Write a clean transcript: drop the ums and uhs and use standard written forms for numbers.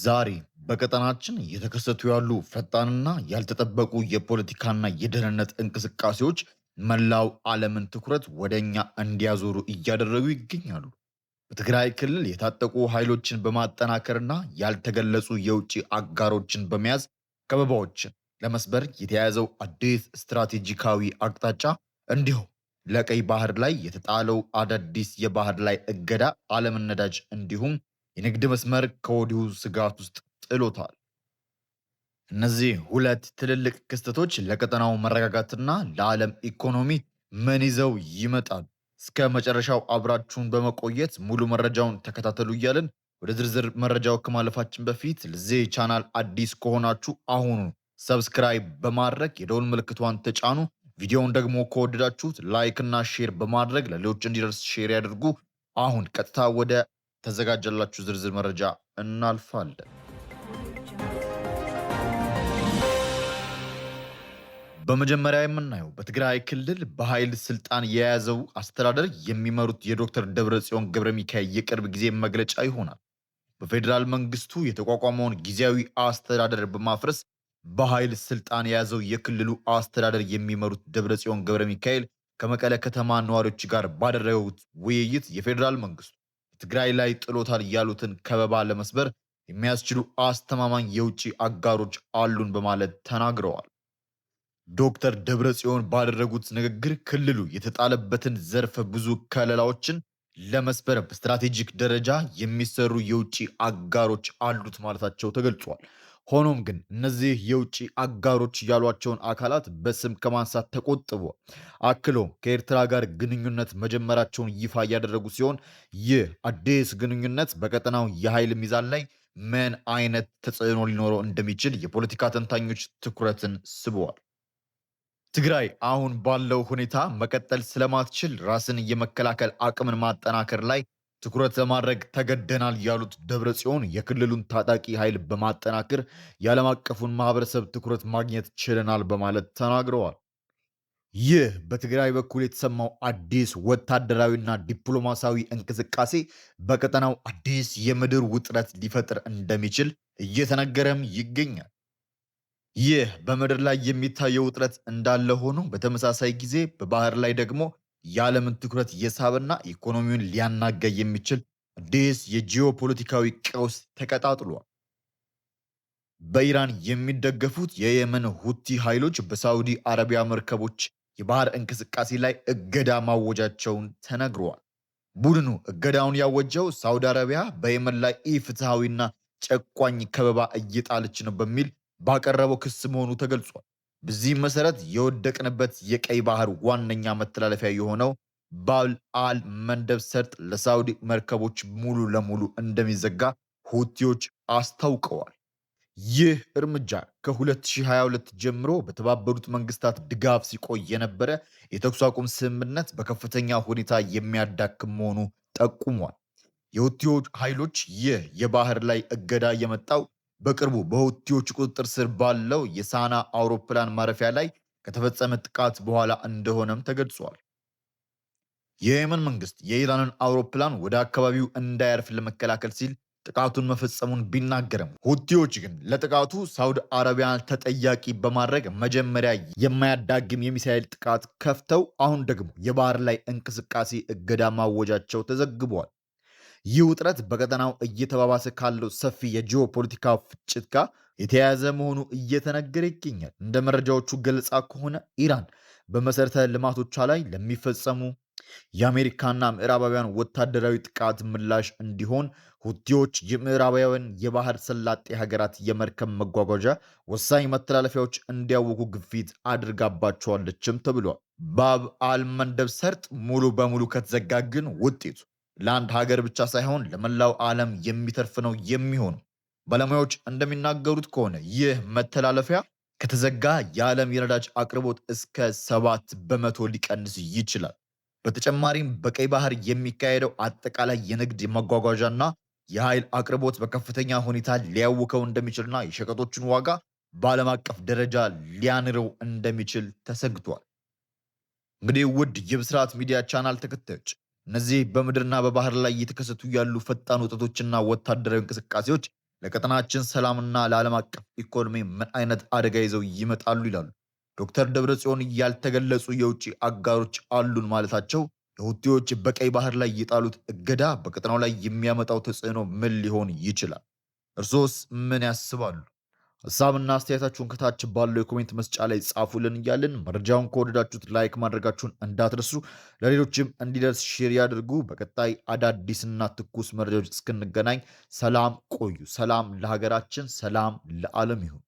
ዛሬ በቀጠናችን እየተከሰቱ ያሉ ፈጣንና ያልተጠበቁ የፖለቲካና የደህንነት እንቅስቃሴዎች መላው ዓለምን ትኩረት ወደኛ እንዲያዞሩ እያደረጉ ይገኛሉ። በትግራይ ክልል የታጠቁ ኃይሎችን በማጠናከርና ያልተገለጹ የውጭ አጋሮችን በመያዝ ከበባዎችን ለመስበር የተያያዘው አዲስ ስትራቴጂካዊ አቅጣጫ እንዲሁም ለቀይ ባህር ላይ የተጣለው አዳዲስ የባህር ላይ እገዳ ዓለምን ነዳጅ እንዲሁም የንግድ መስመር ከወዲሁ ስጋት ውስጥ ጥሎታል። እነዚህ ሁለት ትልልቅ ክስተቶች ለቀጠናው መረጋጋትና ለዓለም ኢኮኖሚ ምን ይዘው ይመጣል? እስከ መጨረሻው አብራችሁን በመቆየት ሙሉ መረጃውን ተከታተሉ እያልን ወደ ዝርዝር መረጃው ከማለፋችን በፊት ለዚህ ቻናል አዲስ ከሆናችሁ አሁኑ ሰብስክራይብ በማድረግ የደወል ምልክቷን ተጫኑ። ቪዲዮውን ደግሞ ከወደዳችሁት ላይክ እና ሼር በማድረግ ለሌሎች እንዲደርስ ሼር ያድርጉ። አሁን ቀጥታ ወደ ተዘጋጀላችሁ ዝርዝር መረጃ እናልፋለን። በመጀመሪያ የምናየው በትግራይ ክልል በኃይል ስልጣን የያዘው አስተዳደር የሚመሩት የዶክተር ደብረጽዮን ገብረ ሚካኤል የቅርብ ጊዜ መግለጫ ይሆናል። በፌዴራል መንግስቱ የተቋቋመውን ጊዜያዊ አስተዳደር በማፍረስ በኃይል ስልጣን የያዘው የክልሉ አስተዳደር የሚመሩት ደብረጽዮን ገብረ ሚካኤል ከመቀለ ከተማ ነዋሪዎች ጋር ባደረጉት ውይይት የፌዴራል መንግስቱ ትግራይ ላይ ጥሎታል ያሉትን ከበባ ለመስበር የሚያስችሉ አስተማማኝ የውጭ አጋሮች አሉን በማለት ተናግረዋል። ዶክተር ደብረጽዮን ባደረጉት ንግግር ክልሉ የተጣለበትን ዘርፈ ብዙ ከለላዎችን ለመስበር በስትራቴጂክ ደረጃ የሚሰሩ የውጭ አጋሮች አሉት ማለታቸው ተገልጿል። ሆኖም ግን እነዚህ የውጭ አጋሮች ያሏቸውን አካላት በስም ከማንሳት ተቆጥቦ አክሎም ከኤርትራ ጋር ግንኙነት መጀመራቸውን ይፋ እያደረጉ ሲሆን ይህ አዲስ ግንኙነት በቀጠናው የኃይል ሚዛን ላይ ምን አይነት ተጽዕኖ ሊኖረው እንደሚችል የፖለቲካ ተንታኞች ትኩረትን ስበዋል። ትግራይ አሁን ባለው ሁኔታ መቀጠል ስለማትችል ራስን የመከላከል አቅምን ማጠናከር ላይ ትኩረት ለማድረግ ተገደናል ያሉት ደብረጽዮን የክልሉን ታጣቂ ኃይል በማጠናከር የዓለም አቀፉን ማህበረሰብ ትኩረት ማግኘት ችለናል በማለት ተናግረዋል። ይህ በትግራይ በኩል የተሰማው አዲስ ወታደራዊና ዲፕሎማሲያዊ እንቅስቃሴ በቀጠናው አዲስ የምድር ውጥረት ሊፈጥር እንደሚችል እየተነገረም ይገኛል። ይህ በምድር ላይ የሚታየው ውጥረት እንዳለ ሆኖ በተመሳሳይ ጊዜ በባህር ላይ ደግሞ የዓለምን ትኩረት የሳበና ኢኮኖሚውን ሊያናጋ የሚችል አዲስ የጂኦፖለቲካዊ ቀውስ ተቀጣጥሏል። በኢራን የሚደገፉት የየመን ሁቲ ኃይሎች በሳዑዲ አረቢያ መርከቦች የባህር እንቅስቃሴ ላይ እገዳ ማወጃቸውን ተነግረዋል። ቡድኑ እገዳውን ያወጀው ሳዑዲ አረቢያ በየመን ላይ ኢፍትሐዊና ጨቋኝ ከበባ እየጣለች ነው በሚል ባቀረበው ክስ መሆኑ ተገልጿል። በዚህም መሰረት የወደቅንበት የቀይ ባህር ዋነኛ መተላለፊያ የሆነው ባብ አል መንደብ ሰርጥ ለሳውዲ መርከቦች ሙሉ ለሙሉ እንደሚዘጋ ሁቲዎች አስታውቀዋል። ይህ እርምጃ ከ2022 ጀምሮ በተባበሩት መንግስታት ድጋፍ ሲቆይ የነበረ የተኩስ አቁም ስምምነት በከፍተኛ ሁኔታ የሚያዳክም መሆኑ ጠቁሟል። የሁቲዎች ኃይሎች ይህ የባህር ላይ እገዳ የመጣው በቅርቡ በሁቲዎች ቁጥጥር ስር ባለው የሳና አውሮፕላን ማረፊያ ላይ ከተፈጸመ ጥቃት በኋላ እንደሆነም ተገልጿል። የየመን መንግስት የኢራንን አውሮፕላን ወደ አካባቢው እንዳያርፍ ለመከላከል ሲል ጥቃቱን መፈጸሙን ቢናገርም ሁቲዎች ግን ለጥቃቱ ሳውዲ አረቢያን ተጠያቂ በማድረግ መጀመሪያ የማያዳግም የሚሳኤል ጥቃት ከፍተው አሁን ደግሞ የባህር ላይ እንቅስቃሴ እገዳ ማወጃቸው ተዘግቧል። ይህ ውጥረት በቀጠናው እየተባባሰ ካለው ሰፊ የጂኦፖለቲካ ፍጭት ጋር የተያያዘ መሆኑ እየተነገረ ይገኛል። እንደ መረጃዎቹ ገለጻ ከሆነ ኢራን በመሰረተ ልማቶቿ ላይ ለሚፈጸሙ የአሜሪካና ምዕራባውያን ወታደራዊ ጥቃት ምላሽ እንዲሆን ሁቲዎች የምዕራባውያን የባህር ሰላጤ ሀገራት የመርከብ መጓጓዣ ወሳኝ መተላለፊያዎች እንዲያውቁ ግፊት አድርጋባቸዋለችም ተብሏል። ባብ አልመንደብ ሰርጥ ሙሉ በሙሉ ከተዘጋ ግን ውጤቱ ለአንድ ሀገር ብቻ ሳይሆን ለመላው ዓለም የሚተርፍ ነው የሚሆኑ። ባለሙያዎች እንደሚናገሩት ከሆነ ይህ መተላለፊያ ከተዘጋ የዓለም የነዳጅ አቅርቦት እስከ 7 በመቶ ሊቀንስ ይችላል። በተጨማሪም በቀይ ባህር የሚካሄደው አጠቃላይ የንግድ የመጓጓዣና የኃይል አቅርቦት በከፍተኛ ሁኔታ ሊያውከው እንደሚችልና የሸቀጦችን ዋጋ በዓለም አቀፍ ደረጃ ሊያንረው እንደሚችል ተሰግቷል። እንግዲህ ውድ የብስራት ሚዲያ ቻናል ተከታዮች እነዚህ በምድርና በባህር ላይ እየተከሰቱ ያሉ ፈጣን ውጥረቶችና ወታደራዊ እንቅስቃሴዎች ለቀጠናችን ሰላምና ለዓለም አቀፍ ኢኮኖሚ ምን አይነት አደጋ ይዘው ይመጣሉ ይላሉ ዶክተር ደብረጽዮን። ያልተገለጹ የውጭ አጋሮች አሉን ማለታቸው የሁቲዎች በቀይ ባህር ላይ የጣሉት እገዳ በቀጠናው ላይ የሚያመጣው ተጽዕኖ ምን ሊሆን ይችላል? እርሶስ ምን ያስባሉ? ሀሳብና አስተያየታችሁን ከታች ባለው የኮሜንት መስጫ ላይ ጻፉልን እያልን መረጃውን ከወደዳችሁት ላይክ ማድረጋችሁን እንዳትረሱ፣ ለሌሎችም እንዲደርስ ሼር ያድርጉ። በቀጣይ አዳዲስና ትኩስ መረጃዎች እስክንገናኝ ሰላም ቆዩ። ሰላም ለሀገራችን፣ ሰላም ለዓለም ይሁን።